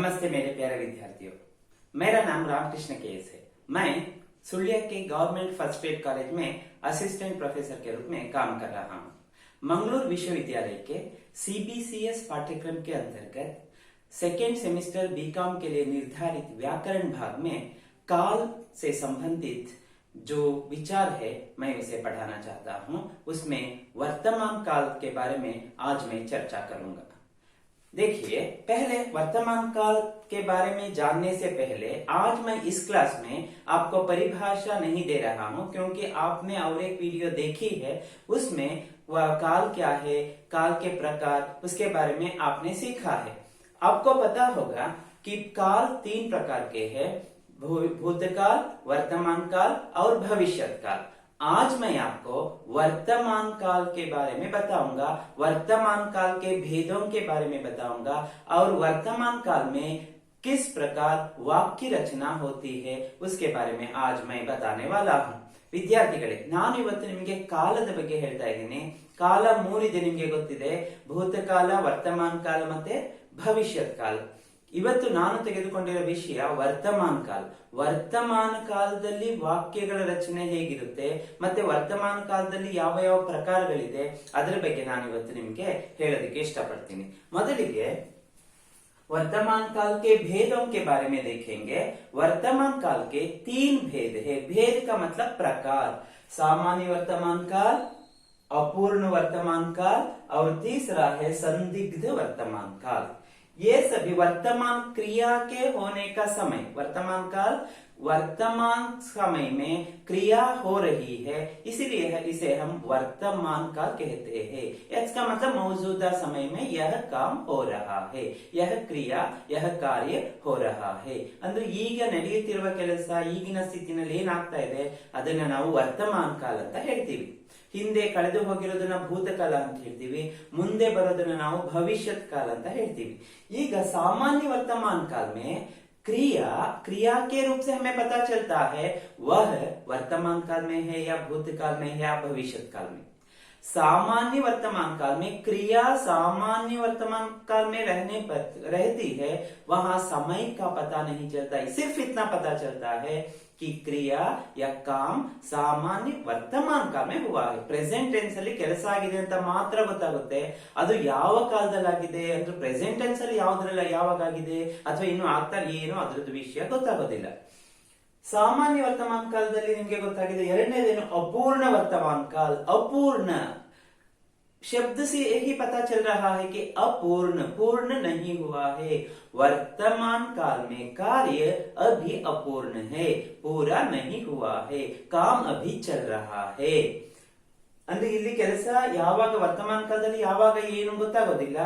नमस्ते मेरे प्यारे विद्यार्थियों, मेरा नाम रामकृष्ण केएस है। मैं सुलिया के गवर्नमेंट फर्स्ट एड कॉलेज में असिस्टेंट प्रोफेसर के रूप में काम कर रहा हूँ। मंगलूर विश्वविद्यालय के CBCS पाठ्यक्रम के अंतर्गत सेकेंड सेमेस्टर बीकॉम के लिए निर्धारित व्याकरण भाग में काल से संबंधित जो विचार है मैं उसे पढ़ाना चाहता हूँ। उसमें वर्तमान काल के बारे में आज मैं चर्चा करूंगा। देखिए, पहले वर्तमान काल के बारे में जानने से पहले आज मैं इस क्लास में आपको परिभाषा नहीं दे रहा हूं, क्योंकि आपने और एक वीडियो देखी है, उसमें वह काल क्या है, काल के प्रकार, उसके बारे में आपने सीखा है। आपको पता होगा कि काल 3 प्रकार के हैं: भूतकाल, वर्तमान काल और भविष्यत काल। आज मैं आपको वर्तमान काल के बारे में बताऊंगा, वर्तमान काल के भेदों के बारे में बताऊंगा और वर्तमान काल में किस प्रकार वाक्य रचना होती है उसके बारे में आज मैं बताने वाला हूँ। ವಿದ್ಯಾರ್ಥಿಗಳೇ, ನಾನು ಇವತ್ತು ನಿಮಗೆ ಕಾಲದ ಬಗ್ಗೆ ಹೇಳ್ತಾ ಇದ್ದೀನಿ। ಕಾಲ 3 ಇದೆ, ನಿಮಗೆ ಗೊತ್ತಿದೆ: ಭೂತಕಾಲ, ವರ್ತಮಾನ ಕಾಲ ಮತ್ತೆ ಭವಿಷ್ಯತ್ ಕಾಲ। ಇವತ್ತು ನಾನು ತೆಗೆದುಕೊಂಡಿರೋ ವಿಷಯ ವರ್ತಮಾನ ಕಾಲ। ವರ್ತಮಾನ ಕಾಲದಲ್ಲಿ ವಾಕ್ಯಗಳ ರಚನೆ ಹೇಗಿರುತ್ತೆ ಮತ್ತೆ ವರ್ತಮಾನ ಕಾಲದಲ್ಲಿ ಯಾವ ಯಾವ ಪ್ರಕಾರಗಳಿದೆ ಅದರ ಬಗ್ಗೆ ನಾನು ಇವತ್ತು ನಿಮಗೆ ಹೇಳೋದಕ್ಕೆ ಇಷ್ಟಪಡ್ತೀನಿ। ಮೊದಲಿಗೆ वर्तमान काल के भेदों के बारे में देखेंगे। वर्तमान काल के 3 भेद है। भेद का मतलब प्रकार: सामान्य वर्तमान काल, अपूर्ण वर्तमान काल और तीसरा है संदिग्ध वर्तमान काल। ये सभी वर्तमान क्रिया के होने का समय, वर्तमान काल वर्तमान समय में क्रिया हो रही है, इसीलिए इसे हम वर्तमान काल कहते हैं। इसका मतलब मौजूदा समय में यह काम हो रहा है, यह क्रिया, यह कार्य हो रहा है। ಅಂದ್ರೆ ಈಗ ನಡೆಯುತ್ತಿರುವ ಕೆಲಸ, ಈಗಿನ ಸ್ಥಿತಿನಲ್ಲಿ ಏನಾಗ್ತಾ ಇದೆ ಅದನ್ನ ನಾವು ವರ್ತಮಾನ ಕಾಲ ಅಂತ ಹೇಳ್ತೀವಿ। ಹಿಂದೆ ಕಳೆದು ಹೋಗಿರೋದನ್ನ ಭೂತಕಾಲ ಅಂತ ಹೇಳ್ತೀವಿ, ಮುಂದೆ ಬರೋದನ್ನ ನಾವು ಭವಿಷ್ಯತ್ ಕಾಲ ಅಂತ ಹೇಳ್ತೀವಿ। ಈಗ सामान्य वर्तमान काल में क्रिया के रूप से हमें पता चलता है वह वर्तमान काल में है या भूतकाल में है या भविष्यत काल में। सामान्य वर्तमान काल में क्रिया सामान्य वर्तमान काल में रहती है, वहां समय का पता नहीं चलता है। सिर्फ इतना पता चलता है कि क्रिया या काम सामान्य वर्तमान काल में हुआ है। प्रेजेंट टेन्स ಅಲ್ಲಿ ಕೆಲಸ ಆಗಿದೆ ಅಂತ ಮಾತ್ರ ಗೊತ್ತಾಗುತ್ತೆ। ಅದು ಯಾವ ಕಾಲದಲ್ಲಿ ಆಗಿದೆ ಅಂದ್ರೆ ಪ್ರೆಸೆಂಟ್ ಟೆನ್ಸ್ ಅಲ್ಲಿ ಯಾವಾಗ ಆಗಿದೆ ಅಥವಾ ಇನ್ನು ಆಗ್ತಾ ಏನೋ ಅದರದ್ದು ವಿಷಯ ಗೊತ್ತಾಗೋದಿಲ್ಲ। सामान्य वर्तमान कालದಲ್ಲಿ ನಿಮಗೆ ಗೊತ್ತಾಗಿದೆ। ಎರಡನೇದೇನು अपूर्ण वर्तमान काल। अपूर्ण शब्द से यही पता चल रहा है कि अपूर्ण, पूर्ण नहीं हुआ है। वर्तमान काल में कार्य अभी अपूर्ण है, पूरा नहीं हुआ है, काम अभी चल रहा है। ಅಂದ್ರೆ ಇಲ್ಲಿ ಕೆಲಸ ಯಾವಾಗ ವರ್ತಮಾನ ಕಾಲದಲ್ಲಿ ಯಾವಾಗ ಏನು ಗೊತ್ತಾಗೋದಿಲ್ಲ।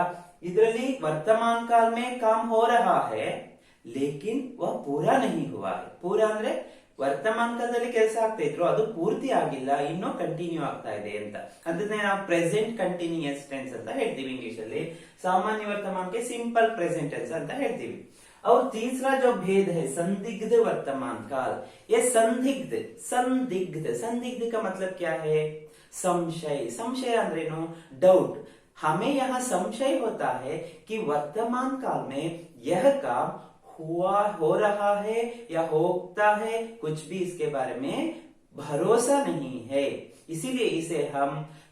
ಇದರಲ್ಲಿ ವರ್ತಮಾನ ಕಾಲ में काम हो रहा है लेकिन वह पूरा नहीं हुआ है। पूरा ಅಂದ್ರೆ ವರ್ತಮಾನ ಕಾಲದಲ್ಲಿ ಕೆಲಸ ಆಗ್ತಾ ಇದ್ರು, ಅದು ಪೂರ್ತಿ ಆಗಿಲ್ಲ, ಇನ್ನೂ ಕಂಟಿನ್ಯೂ ಆಗ್ತಾ ಇದೆ ಅಂತ। ಅದನ್ನೇ ನಾವು ಪ್ರೆಸೆಂಟ್ ಕಂಟಿನ್ಯೂಯಸ್ ಟೆನ್ಸ್ ಅಂತ ಹೇಳ್ತೀವಿ इंग्लिश ಅಲ್ಲಿ। सामान्य वर्तमान के सिंपल प्रेजेंट टेंस ಅಂತ ಹೇಳ್ತೀವಿ। और तीसरा जो भेद है संदिग्ध वर्तमान काल। ये संदिग्ध का मतलब क्या है? संशय। संशय अंद्रेनु डाउट। हमें यहाँ संशय होता है कि वर्तमान काल में यह काम हो रहा है या होता है, कुछ भी इसके बारे में भरोसा नहीं है, इसीलिए इसे हम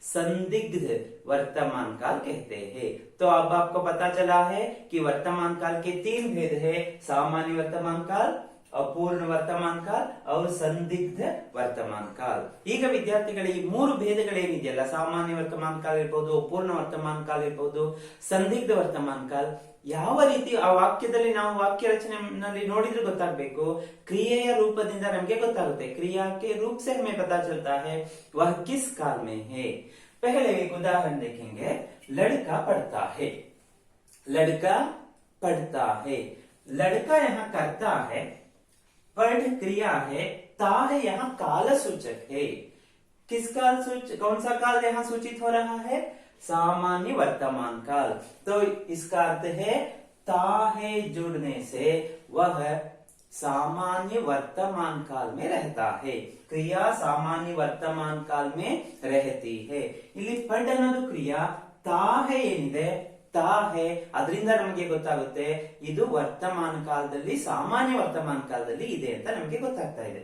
संदिग्ध वर्तमान काल कहते हैं। तो अब आपको पता चला है कि वर्तमान काल के 3 भेद है: सामान्य वर्तमान काल, अपूर्ण वर्तमान काल और संदिग्ध वर्तमान काल। ಈಗ ವಿದ್ಯಾರ್ಥಿಗಳು ಈ 3 ಭೇದಗಳೇನಿದೆಯಲ್ಲ, ಸಾಮಾನ್ಯ ವರ್ತಮಾನ ಕಾಲ ಇರಬಹುದು, ಅಪೂರ್ಣ ವರ್ತಮಾನ ಕಾಲ ಇರಬಹುದು, ಸಂದಿಗ್ಧ ವರ್ತಮಾನ ಕಾಲ, ಯಾವ ರೀತಿ ಆ ವಾಕ್ಯದಲ್ಲಿ ನಾವು ವಾಕ್ಯ ರಚನೆಯಲ್ಲಿ ನೋಡಿದ್ರೆ ಗೊತ್ತಾಗಬೇಕು। ಕ್ರಿಯೆಯ ರೂಪದಿಂದ ನಮಗೆ ಗೊತ್ತಾಗುತ್ತೆ। क्रिया के रूप से हमें पता चलता है वह किस काल में है। पहले एक उदाहरण देखेंगे। लड़का पढ़ता है। लड़का पढ़ता है, लड़का यहाँ करता है, पढ़ क्रिया है, ता है यहाँ काल सूचक है। किस काल कौन सा काल यहाँ सूचित हो रहा है? सामान्य वर्तमान काल। तो इसका अर्थ है ता है जुड़ने से वह सामान्य वर्तमान काल में रहता है। क्रिया सामान्य वर्तमान काल में रहती है। ಇಲ್ಲಿ ಪಡ್ ಅನ್ನೋದು ಕ್ರಿಯಾ, ತಾ है ಏನಿದೆ ತಾ ಹೇ, ಅದರಿಂದ ನಮಗೆ ಗೊತ್ತಾಗುತ್ತೆ ಇದು ವರ್ತಮಾನ ಕಾಲದಲ್ಲಿ, ಸಾಮಾನ್ಯ ವರ್ತಮಾನ ಕಾಲದಲ್ಲಿ ಇದೆ ಅಂತ ನಮಗೆ ಗೊತ್ತಾಗ್ತಾ ಇದೆ.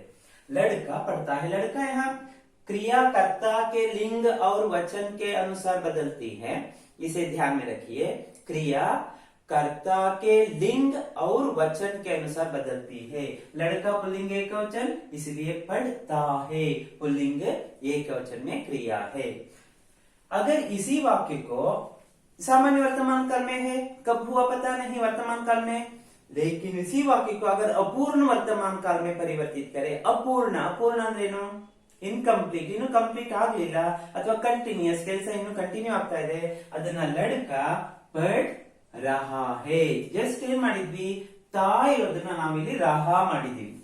लड़का पढ़ता है, लड़का यहाँ क्रिया कर्ता के लिंग और वचन के अनुसार बदलती है, इसे ध्यान में रखिए। क्रिया कर्ता के लिंग और वचन के अनुसार बदलती है। लड़का पुल्लिंग एक वचन, इसलिए पढ़ता है पुल्लिंग एक वचन में क्रिया है। अगर इसी वाक्य को सामान्य वर्तमान काल में है, कब हुआ पता नहीं वर्तमान काल में, लेकिन इसी वाक्य को अगर अपूर्ण वर्तमान काल में परिवर्तित करें, अपूर्ण अपूर्ण अंद्रेನು ಇನ್ಕಂಪ್ಲೀಟ್, ಇನ್ನು ಕಂಪ್ಲೀಟ್ ಆಗ್ಲಿಲ್ಲ ಅಥವಾ ಕಂಟಿನ್ಯೂಸ್ ಕೆಲಸ ಇನ್ನು ಕಂಟಿನ್ಯೂ ಆಗ್ತಾ ಇದೆ, ಅದನ್ನ ಲಡ್ಕ ಪಡ್ ರಹಾ ಹೇ, ಜಸ್ಟ್ ಏನ್ ಮಾಡಿದ್ವಿ, ತಾ ಇರೋದನ್ನ ನಾವಿಲ್ಲಿ ರಹಾ ಮಾಡಿದೀವಿ.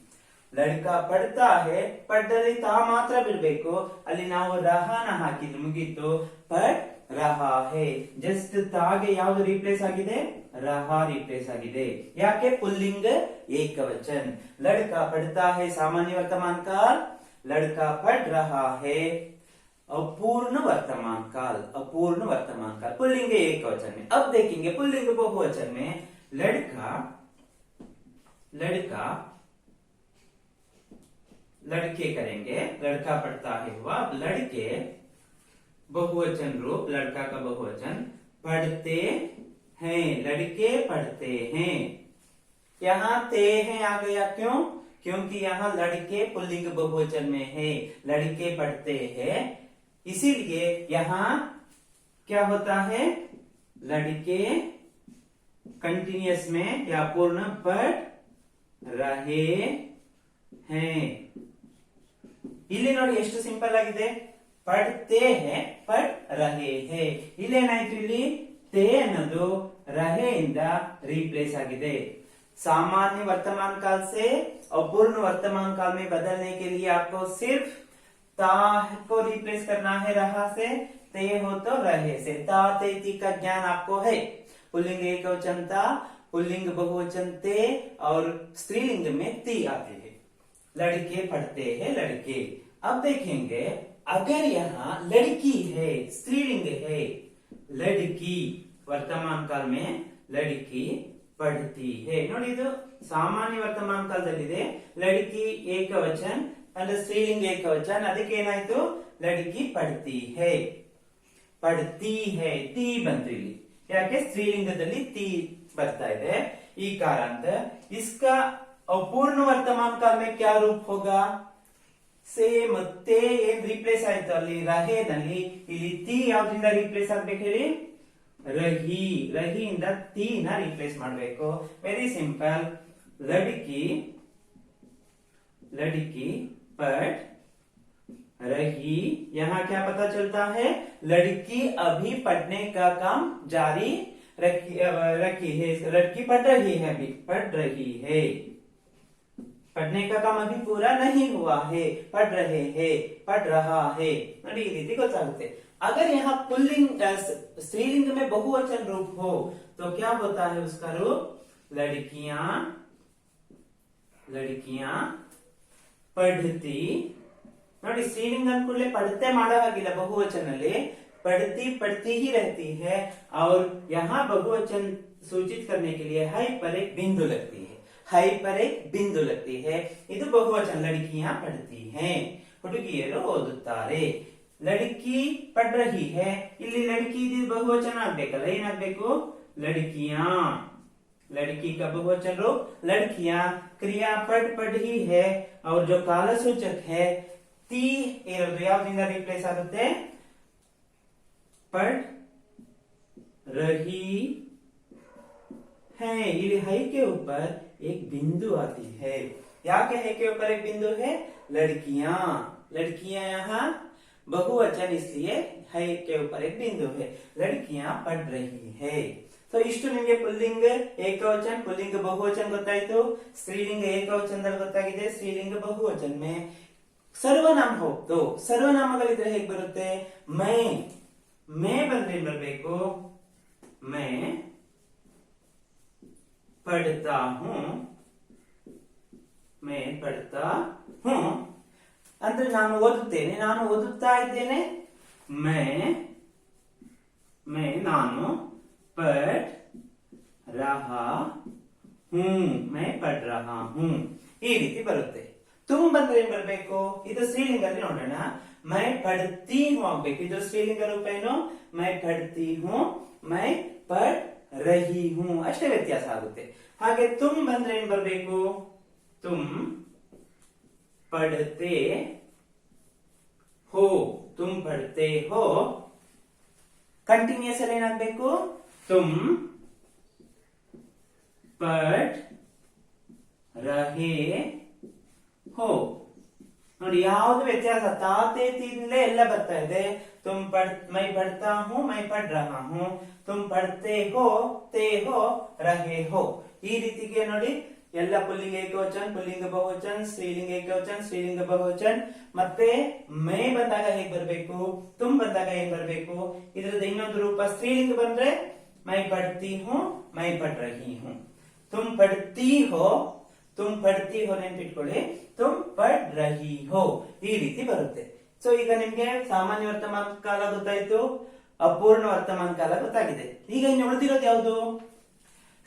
ಲಡ್ಕ ಪಡ್ತಾ ಹೇ, ಪಡ್ಡಲ್ಲಿ ತಾ ಮಾತ್ರ ಬಿಡ್ಬೇಕು, ಅಲ್ಲಿ ನಾವು ರಹಾನ ಹಾಕಿದ್ವಿ, ಮುಗೀತು. ಪಡ್ ರಹಾ ಹೇ, ಜಸ್ಟ್ ತಾಗೆ ಯಾವ್ದು ರೀಪ್ಲೇಸ್ ಆಗಿದೆ, ರಹಾ ರೀಪ್ಲೇಸ್ ಆಗಿದೆ. ಯಾಕೆ, ಪುಲ್ಲಿಂಗ ಏಕವಚನ್. ಲಡ್ಕ ಪಡ್ತಾ ಹೇ ಸಾಮಾನ್ಯ ವರ್ತಮಾನ ಕಾಲ್, लड़का पढ़ रहा है अपूर्ण वर्तमान काल, अपूर्ण वर्तमान काल पुल्लिंग एक वचन में. अब देखेंगे पुल्लिंग बहुवचन में लड़का, लड़का लड़के करेंगे, लड़का पढ़ता है हुआ, लड़के बहुवचन रूप, लड़का का बहुवचन, पढ़ते हैं, लड़के पढ़ते हैं. यहाँ ते हैं आ गया, क्यों, क्योंकि यहाँ लड़के पुल्लिंग बहुवचन में है, लड़के पढ़ते हैं, इसीलिए यहाँ क्या होता है, लड़के कंटिन्यूअस में या पूर्ण पढ़ रहे हैं. ಇಲ್ಲಿ ನೋಡಿ ಎಷ್ಟು ಸಿಂಪಲ್ ಆಗಿದೆ, ಪಡ್ತೆ ಹೇ ಪಡ್ ರಹೆ ಹೇ. ಇಲ್ಲೇನಾಯ್ತು, ಇಲ್ಲಿ ತೇ ಅನ್ನೋದು ರಹೆ ಇಂದ ರೀಪ್ಲೇಸ್ ಆಗಿದೆ. सामान्य वर्तमान काल से अपूर्ण वर्तमान काल में बदलने के लिए आपको सिर्फ ता को रिप्लेस करना है रहा से, ते हो तो रहे से. ता ते ती का ज्ञान आपको है. पुल्लिंग एकवचन ता, पुल्लिंग बहुवचन ते और स्त्रीलिंग में ती आते हैं. लड़के पढ़ते हैं, लड़के. अब देखेंगे अगर यहाँ लड़की है, स्त्रीलिंग है, लड़की वर्तमान काल में लड़की पढ़ती है. ನೋಡಿ ಇದು ಸಾಮಾನ್ಯ ವರ್ತಮಾನ ಕಾಲದಲ್ಲಿದೆ, ಲड़की ಏಕವಚನ ಅಂದ್ರೆ ಸ್ತ್ರೀಲಿಂಗ ಏಕವಚನ, ಅದಕ್ಕೆ ಏನಾಯ್ತು, ಲड़की पढ़ती है, पढ़ती है ती ಬಂತು ಇಲ್ಲಿ. ಯಾಕೆ, ಸ್ತ್ರೀಲಿಂಗದಲ್ಲಿ ती ಬರ್ತಾ ಇದೆ, ಈ ಕಾರಣದಿಂದ. इसका अपूर्ण वर्तमान काल में क्या रूप होगा, से ಮತ್ತೆ ಏನ್ ರಿಪ್ಲೇಸ್ ಆಯ್ತು ಅಲ್ಲಿ ರಹೇನಲ್ಲಿ, ಇಲ್ಲಿ ती ಯಾವ್ದ್ರಿಂದ ರಿಪ್ಲೇಸ್ ಆಗ್ಬೇಕು ಹೇಳಿ, रही, रही इंद ती ना रिप्लेस ಮಾಡಬೇಕು. ವೆರಿ ಸಿಂಪಲ್, लड़की, लड़की पढ़ रही. यहाँ क्या पता चलता है, लड़की अभी पढ़ने का काम जारी रखी है, लड़की पढ़ रही है, अभी पढ़ रही है. पढ़ने का काम अभी पूरा नहीं हुआ है, पढ़ रहे हैं, पढ़ रहा है. ನೋಡಿ ಈ ರೀತಿ ಗೊತ್ತಾಗುತ್ತೆ. अगर यहाँ पुल्लिंग स्त्रीलिंग में बहुवचन रूप हो तो क्या होता है उसका रूप, लड़कियां, लड़कियां पढ़ती. ನೋಡಿ ಸ್ತ್ರೀಲಿಂಗ ಅಂದ್ಕೂಡಲೇ ಪढ़ते ಮಾಡೋ ಹಾಗಿಲ್ಲ, ಬಹುವಚನಲ್ಲಿ पढ़ती पढ़ती ही रहती है, और यहाँ बहुवचन सूचित करने के लिए हाई पर एक बिंदु लगती है, हाई पर एक बिंदु लगती है. ಇದು ಬಹುವಚನ, लड़कियां पढ़ती हैं, ಹುಡುಗಿಯರು ಓದುತ್ತಾರೆ. लड़की पढ़ रही है, ಇಲ್ಲಿ लड़की ಬಹುವಚನ ಆಗ್ಬೇಕಲ್ಲ, ಏನಾಗ್ಬೇಕು, लड़कियां. लड़की का बहुवचन रूप लड़कियां. क्रिया पढ़ ही है, और जो कालसूचक है ती ಇರೋದು ಯಾವ್ದ್ರಿಂದ ರಿಪ್ಲೇಸ್ ಆಗುತ್ತೆ, पढ़ रही है. ಇಲ್ಲಿ हई के ऊपर एक बिंदु आती है. याके है के ऊपर एक बिंदु है, लड़कियां. लड़कियां यहाँ बहुवचन, इसलिए है के ऊपर एक बिंदु है, लड़कियां पढ़ रही है. तो ಇಷ್ಟು ನಿಮಗೆ ಪುಲ್ಲಿಂಗ ಏಕವಚನ, ಪುಲ್ಲಿಂಗ ಬಹುವಚನ ಗೊತ್ತಾಯ್ತು. ಸ್ತ್ರೀಲಿಂಗ ಏಕವಚನದಲ್ಲಿ ಗೊತ್ತಾಗಿದೆ, ಸ್ತ್ರೀಲಿಂಗ ಬಹುವಚನ ಮೇ ಸರ್ವನಾಮ ಹೋಗ್ತು. ಸರ್ವನಾಮಗಳಿದ್ರೆ ಹೇಗೆ ಬರುತ್ತೆ, ಮೇ ಬಂದ್ರೆ ಏನ್ ಬರ್ಬೇಕು, ಮೇ पढ़ता हूं, मैं पढ़ता हूं ಅಂದ್ರೆ ನಾನು ಓದುತ್ತೇನೆ, ನಾನು ಓದುತ್ತಾ ಇದ್ದೇನೆ. मैं ನಾನು पढ़ रहा हूं, मैं पढ़ रहा हूं, ಈ ರೀತಿ ಬರುತ್ತೆ. ತುಮ್ ಬಂದ್ರೆ ಏನ್ ಬರ್ಬೇಕು? ಇದು ಸ್ತ್ರೀಲಿಂಗ ಅಲ್ಲಿ ನೋಡೋಣ. ಮೈ ಪಡ್ತಿ ಹೂಂ ಆಗ್ಬೇಕು. ಇದು ಸ್ತ್ರೀಲಿಂಗ ರೂಪ ಏನು? ಮೈ ಪಡ್ತಿ ಹೂಂ, ಮೈ ಪढ़ रही हूं, ಅಷ್ಟೇ ವ್ಯತ್ಯಾಸ ಆಗುತ್ತೆ. ಹಾಗೆ ತುಮ್ ಬಂದ್ರೆ ಏನ್ ಬರ್ಬೇಕು? ತುಮ್ पढ़ते हो, तुम पढ़ते हो. ಕಂಟಿನ್ಯೂಸ್ ಅಲ್ಲಿ ಏನಾಗಬೇಕು? तुम पढ़ रहे हो. ನೋಡಿ ಯಾವ್ದು ವ್ಯತ್ಯಾಸ? ತಾತೆ ತೀನ್ಲೆ ಎಲ್ಲ ಬರ್ತಾ ಇದೆ. तुम पढ़, मैं पढ़ता हूँ, मैं पढ़ रहा हूँ. तुम पढ़ते हो, ते हो, रहे हो. ಈ ರೀತಿಗೆ ನೋಡಿ ಎಲ್ಲ ಪುಲ್ಲಿಂಗ ಏಕವಚನ, ಪುಲ್ಲಿಂಗ ಬಹುವಚನ, ಸ್ತ್ರೀಲಿಂಗ ಏಕವಚನ, ಸ್ತ್ರೀಲಿಂಗ ಬಹುವಚನ. ಮತ್ತೆ ಮೈ ಬಂದಾಗ ಹೇಗ್ ಬರ್ಬೇಕು? ತುಮ್ ಬಂದಾಗ ಏನ್ ಬರ್ಬೇಕು? ಇದರದ ಇನ್ನೊಂದು ರೂಪ ಸ್ತ್ರೀಲಿಂಗ ಬಂದ್ರೆ ಮೈ ಪಡ್ತಿ ಹೂಂ, ಮೈ ಪढ़ रही हूं. तुम पढ़ती हो, तुम पढ़ती हो ನೆನ್ಪಿಟ್ಕೊಳ್ಳಿ. तुम पढ़ रही हो, ಈ ರೀತಿ ಬರುತ್ತೆ. ಸೊ ಈಗ ನಿಮ್ಗೆ ಸಾಮಾನ್ಯ ವರ್ತಮಾನ ಕಾಲ ಗೊತ್ತಾಯ್ತು, ಅಪೂರ್ಣ ವರ್ತಮಾನ ಕಾಲ ಗೊತ್ತಾಗಿದೆ. ಈಗ ಇನ್ನು ಉಳಿದಿರೋದು ಯಾವುದು?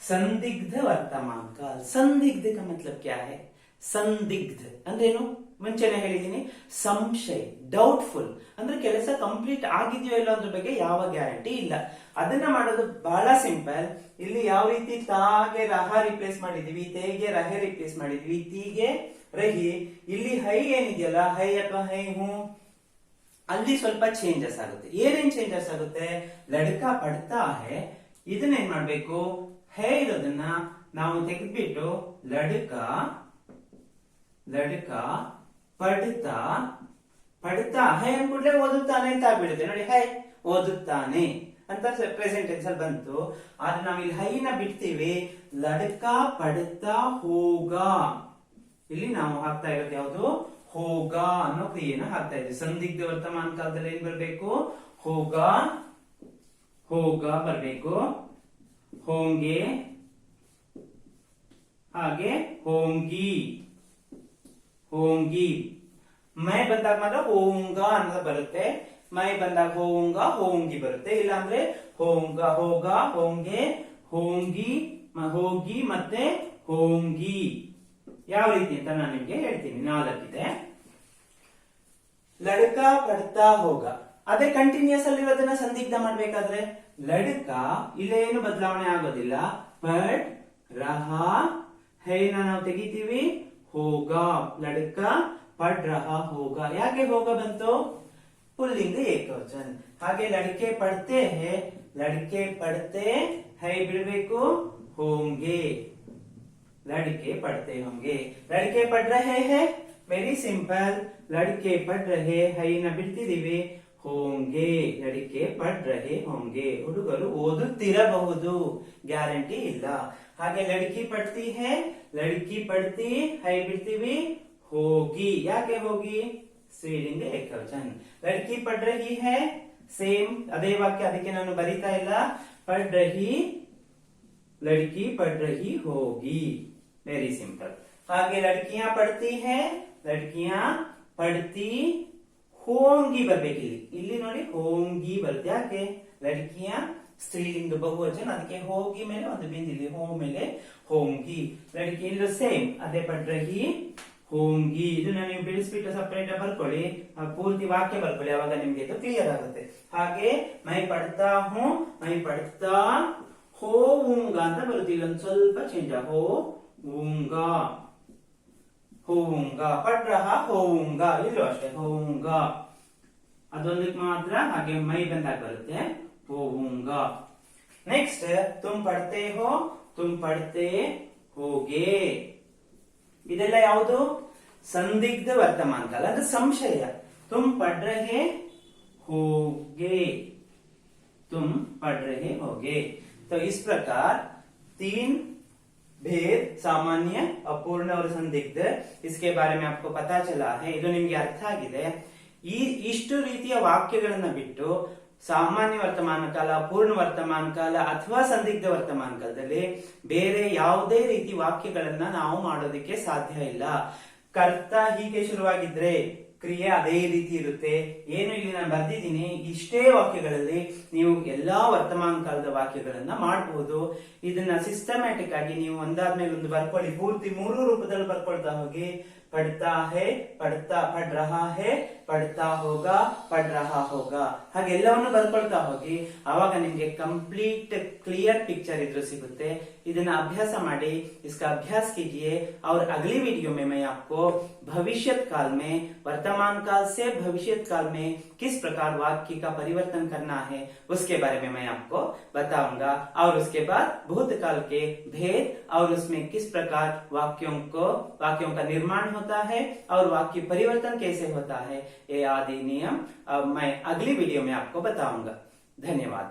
संदिग्ध वर्तमान काल. संदिग्ध का मतलब क्या है? संदिग्ध ಅಂದ್ರೇನು? ಮುಂಚೆನೆ ಹೇಳಿದೀನಿ, ಸಂಶಯ, ಡೌಟ್ಫುಲ್ ಅಂದ್ರೆ ಕೆಲಸ ಕಂಪ್ಲೀಟ್ ಆಗಿದೆಯೋ ಇಲ್ಲೋ ಅದ್ರ ಬಗ್ಗೆ ಯಾವ ಗ್ಯಾರಂಟಿ ಇಲ್ಲ. ಅದನ್ನ ಮಾಡೋದು ಬಹಳ ಸಿಂಪಲ್. ಇಲ್ಲಿ ಯಾವ ರೀತಿ ತಾಗೆ ರಹ ರಿಪ್ಲೇಸ್ ಮಾಡಿದೀವಿ, ತೇಗೆ ರಹೆ ರಿಪ್ಲೇಸ್ ಮಾಡಿದೀವಿ, ತೀಗೆ ರಹಿ. ಇಲ್ಲಿ ಹೈ ಏನಿದೆಯಲ್ಲ, ಹೈ ಅಥವಾ ಹೈ ಹೂ, ಅಲ್ಲಿ ಸ್ವಲ್ಪ ಚೇಂಜಸ್ ಆಗುತ್ತೆ. ಏನೇನ್ ಚೇಂಜಸ್ ಆಗುತ್ತೆ? ಲಡ್ಕ ಪಡ್ತಾ ಹೈ, ಇದನ್ನ ಏನ್ ಮಾಡ್ಬೇಕು? ಹೇ ಇರೋದನ್ನ ನಾವು ತೆಗೆದ್ಬಿಟ್ಟು ಲಡ್ಕ ಪಡ್ತಾ, ಪಡ್ತಾ ಹೈ ಅನ್ಬಿಟ್ರೆ ಓದುತ್ತಾನೆ ಅಂತ ಆಗ್ಬಿಡುತ್ತೆ. ನೋಡಿ, ಹೈ ಓದುತ್ತಾನೆ ಅಂತ ಪ್ರೆಸೆಂಟ್ ಟೆನ್ಸ್ ಅಲ್ಲಿ ಬಂತು. ಆದ್ರೆ ನಾವು ಇಲ್ಲಿ ಹೈನ ಬಿಡ್ತೀವಿ. ಲಡ್ಕ ಪಡ್ತಾ ಹೋಗ, ಇಲ್ಲಿ ನಾವು ಹಾಕ್ತಾ ಇರೋದು ಯಾವುದು? ಹೋಗ ಅನ್ನೋ ಕ್ರಿಯೆನ ಹಾಕ್ತಾ ಇದ್ವಿ. ಸಂದಿಗ್ಧ ವರ್ತಮಾನ ಕಾಲದಲ್ಲಿ ಏನ್ ಬರ್ಬೇಕು? ಹೋಗ, ಹೋಗ ಬರ್ಬೇಕು. ಹೋಂಗೆ, ಹಾಗೆ ಹೋಂಗಿ, ಹೋಂಗಿ. ಮೈ ಬಂದಾಗ ಮಾತ್ರ ಹೋಂಗ ಅನ್ನೋದು ಬರುತ್ತೆ. ಮೈ ಬಂದಾಗ ಹೋಂಗ, ಹೋಂಗಿ ಬರುತ್ತೆ. ಇಲ್ಲಾಂದ್ರೆ ಹೋಂಗ, ಹೋಗ, ಹೋಂಗೆ, ಹೋಂಗಿ, ಹೋಗಿ ಮತ್ತೆ ಹೋಂಗಿ. ಯಾವ ರೀತಿ ಅಂತ ನಾನು ನಿಮ್ಗೆ ಹೇಳ್ತೀನಿ. 4 ಇದೆ. ಲಡ್ಕ ಪಡ್ತಾ ಹೋಗ, ಅದೇ ಕಂಟಿನ್ಯೂಸ್ ಅಲ್ಲಿ ಇರೋದನ್ನ ಸಂದಿಗ್ಧ ಮಾಡ್ಬೇಕಾದ್ರೆ ಲಡ್ಕ ಇಲ್ಲೇನು ಬದಲಾವಣೆ ಆಗೋದಿಲ್ಲ. ಪढ़ रहा ಹೈನ ನಾವು ತೆಗಿತೀವಿ. ಹೋಗ, ಲಡ್ಕ ಪढ़ रहा ಹೋಗ. ಯಾಕೆ ಹೋಗ ಬಂತು? ಪುಲ್ಲಿಂಗ ಏಕವಚನ. ಹಾಗೆ ಲಡ್ಕೆ ಪಡ್ತೆ ಹೈ, ಲಡ್ಕೆ ಪಡ್ತೆ ಹೈ ಬಿಡಬೇಕು. ಹೋಂಗೆ, लड़के पढ़ते होंगे. लड़के पढ़ रहे हैं, ವೆರಿ ಸಿಂಪಲ್. ಲಡ್ಕೆ ಪढ़ रहे ಹೈನ ಬಿಡ್ತಿದೀವಿ. ಹೋಂಗೆ, ಲಡ್ಕೆ ಪढ़ रहे ಹೋಂಗೆ. ಹುಡುಗರು ಓದುತ್ತಿರಬಹುದು, ಗ್ಯಾರಂಟಿ ಇಲ್ಲ. ಹಾಗೆ ಲಡ್ಕಿ ಪಡ್ತಿ ಹೈ, ಲಡ್ಕಿ ಪಡ್ತಿ ಹೈ ಬಿಡ್ತೀವಿ. ಹೋಗಿ, ಯಾಕೆ ಹೋಗಿ? ಸ್ತ್ರೀಲಿಂಗ ಏಕವಚನ. ಲಡ್ಕಿ ಪढ़ रही है, ಸೇಮ್ ಅದೇ ವಾಕ್ಯ, ಅದಕ್ಕೆ ನಾನು ಬರೀತಾ ಇಲ್ಲ. ಪढ़ रही, लड़की पढ़ रही होगी. Very simple. आगे लड़कियां पढ़ती हैं, लड़कियां पढ़ती होंगी ಬರ್ಬೇಕಿಲ್ಲಿ. ಇಲ್ಲಿ ನೋಡಿ ಹೋಂಗಿ ಬರುತ್ತೆ. ಯಾಕೆ? ಲಡ್ಕಿಯಾ ಸ್ತ್ರೀಲಿಂಗ ಬಹುವಚನ, ಅದಕ್ಕೆ ಹೋಗಿ ಮೇಲೆ ಒಂದು ಬಿಂದಿದೆ, ಹೋ ಮೇಲೆ ಹೋಂಗಿ. ಲಡ್ಕಿ ಇಲ್ಲೂ ಸೇಮ್ ಅದೇ ಪढ़ रही ಹೋಂಗಿ. ಇದನ್ನ ನೀವು ಬಿಡಿಸ್ಬಿಟ್ಟು ಸಪರೇಟ್ ಬರ್ಕೊಳ್ಳಿ, ಪೂರ್ತಿ ವಾಕ್ಯ ಬರ್ಕೊಳ್ಳಿ, ಅವಾಗ ನಿಮ್ಗೆ ಇದು ಕ್ಲಿಯರ್ ಆಗುತ್ತೆ. ಹಾಗೆ ಮೈ ಪಡ್ತಾ ಹೂ, ಮೈ ಪಡ್ತಾ ಹೋವುಂಗ ಅಂತ ಬರುತ್ತೆ. ಇಲ್ಲೊಂದು ಸ್ವಲ್ಪ ಚೇಂಜ್. ಹೋವುಂಗ, ಹೋವುಂಗ. ಪढ़ रहा ಹೋವುಂಗ, ಇಲ್ಲೂ ಅಷ್ಟೇ ಹೋವುಂಗ, ಅದೊಂದಕ್ಕೆ ಮಾತ್ರ. ಹಾಗೆ ಮೈ ಬಂದಾಗ ಬರುತ್ತೆ ಹೋವುಂಗ. ನೆಕ್ಸ್ಟ್ ತುಮ್ ಪಡ್ತೆ ಹೋ, ತುಮ್ ಪಡ್ತೆ ಹೋಗೆ. ಇದೆಲ್ಲ ಯಾವುದು? ಸಂದಿಗ್ಧ ವರ್ತಮಾನ ಕಾಲ, ಅದು ಸಂಶಯ. ತುಮ್ ಪढ़ रहे ಹೋಗೆ, तुम पढ़ रहे होगे. तो इस प्रकार 3 भेद, सामान्य, अपूर्ण और संदिग्ध, इसके बारे में आपको पता चला है. ಇದು ನಿಮಗೆ ಅರ್ಥ ಆಗಿದೆ. ಇಷ್ಟು ರೀತಿಯ ವಾಕ್ಯಗಳನ್ನ ಬಿಟ್ಟು ಸಾಮಾನ್ಯ ವರ್ತಮಾನ ಕಾಲ, ಅಪೂರ್ಣ ವರ್ತಮಾನ ಕಾಲ ಅಥವಾ ಸಂದಿಗ್ಧ ವರ್ತಮಾನ ಕಾಲದಲ್ಲಿ ಬೇರೆ ಯಾವುದೇ ರೀತಿ ವಾಕ್ಯಗಳನ್ನ ನಾವು ಮಾಡೋದಕ್ಕೆ ಸಾಧ್ಯ ಇಲ್ಲ. ಕರ್ತ ಹೀಗೆ ಶುರುವಾಗಿದ್ರೆ ಕ್ರಿಯೆ ಅದೇ ರೀತಿ ಇರುತ್ತೆ. ಏನು ಇಲ್ಲಿ ನಾನು ಬರ್ದಿದ್ದೀನಿ ಇಷ್ಟೇ ವಾಕ್ಯಗಳಲ್ಲಿ ನೀವು ಎಲ್ಲಾ ವರ್ತಮಾನ ಕಾಲದ ವಾಕ್ಯಗಳನ್ನ ಮಾಡಬಹುದು. ಇದನ್ನ ಸಿಸ್ಟಮ್ಯಾಟಿಕ್ ಆಗಿ ನೀವು ಒಂದಾದ್ಮೇಲೆ ಒಂದು ಬರ್ಕೊಳ್ಳಿ, ಪೂರ್ತಿ 3 ರೂಪದಲ್ಲಿ ಬರ್ಕೊಳ್ತಾ ಹೋಗಿ. पढ़ता है, पढ़ता पढ़ रहा है, पढ़ता होगा, पढ़ रहा होगा ಹಾಗೆಲ್ಲವನ್ನು ಬರ್ಕೊಳ್ತಾ ಹೋಗಿ. ಆವಾಗ ನಿಮ್ಗೆ ಕಂಪ್ಲೀಟ್ ಕ್ಲಿಯರ್ ಪಿಕ್ಚರ್ इधर सिगुते. ಇದನ್ನ अभ्यास ಮಾಡಿ, इसका अभ्यास कीजिए और अगली वीडियो में मैं आपको भविष्यत काल में वर्तमान काल से भविष्यत काल में किस प्रकार वाक्य का परिवर्तन करना है उसके बारे में मैं आपको बताऊंगा. और उसके बाद भूतकाल के भेद और उसमें किस प्रकार वाक्यों का निर्माण होता है और वाक्य परिवर्तन कैसे होता है, ये आदि नियम अब मैं अगली वीडियो में आपको बताऊंगा. धन्यवाद.